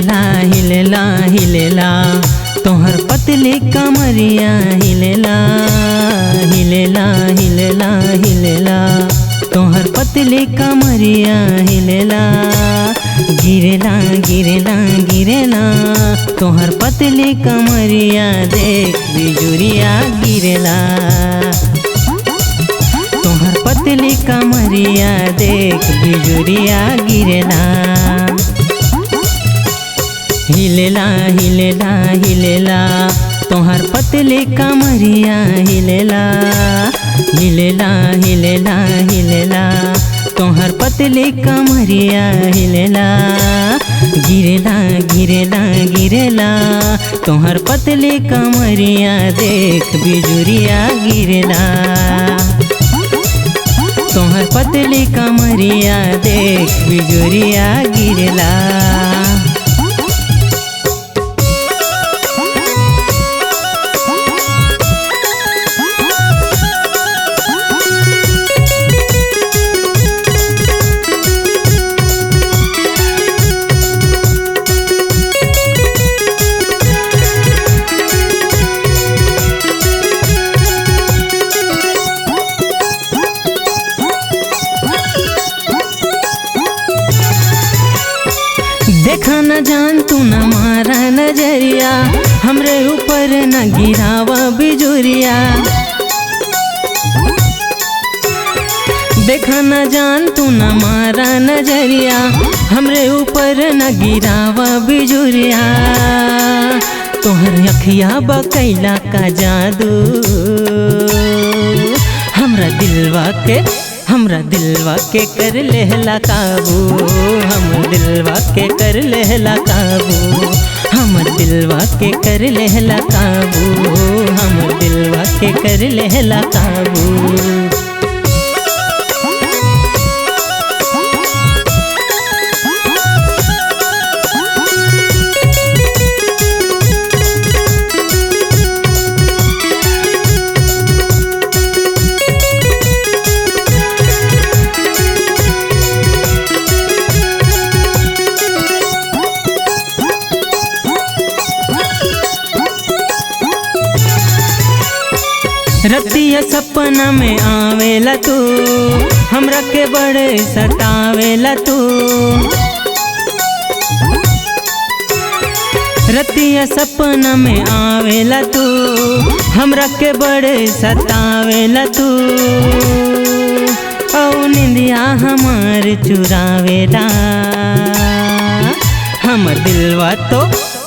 हिलेला हिलेला हिलेला तोहर पतली कमरिया हिलेला हिलेला हिलेला हिलेला तोहर पतली कमरिया हिलेला गिरेला गिरेला गिरेला तोहर पतली कमरिया देख बिजुरिया गिरेला तोहर पतली कमरिया देख बिजुरिया गिरेला हिलेला हिलेला हिलेला तोहर पतली कमरिया हिलेला हिलेला हिलेला हिलेला तोहर पतली कमरिया हिलेला गिरेला गिरेला गिरेला तोहर पतली कमरिया देख बिजुरिया गिरेला तोहर पतली कमरिया देख बिजुरिया गिरेला देखा न जान तू न मारा नजरिया हमरे ऊपर न गिरावा बिजुरिया देखा न जान तू न मारा नजरिया हमरे ऊपर न गिरावा बिजुरिया तोहर अखिया बकैला का जादू हमरा दिलवा के कर लेहला काबू हमर दिलवा के कर लेहला काबू हमर दिलवा के कर लेहला काबू हमर दिलवा के कर लेहला काबू रतिया सपना में आवेला तू हमरा के बड़े सतावेला तू रतिया सपना में आवेला तू हमरा के बड़े सतावेला तू औ निंदिया हमार चुरावेला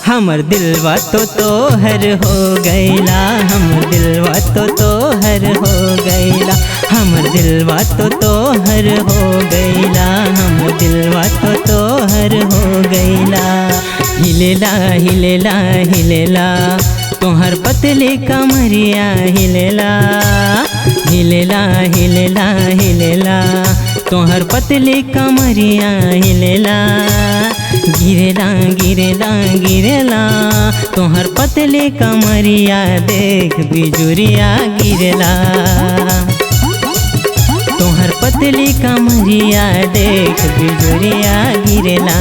हमर दिलवा तो तोहर हो गईला हमर दिलवा तो तोहर हो गईला हमर दिलवा तो तोहर हो गईला हमर दिलवा तो तोहर हो गईला हिलेला हिलेला हिलेला तोहर पतली कमरिया हिलेला हिलेला हिलेला हिलेला तोहर पतली कमरिया हिलेला गिरेला गिरेला गिरेला तोहर पतली कमरिया देख बिजुरिया गिरेला तोहर पतली कमरिया देख बिजुरिया गिरेला।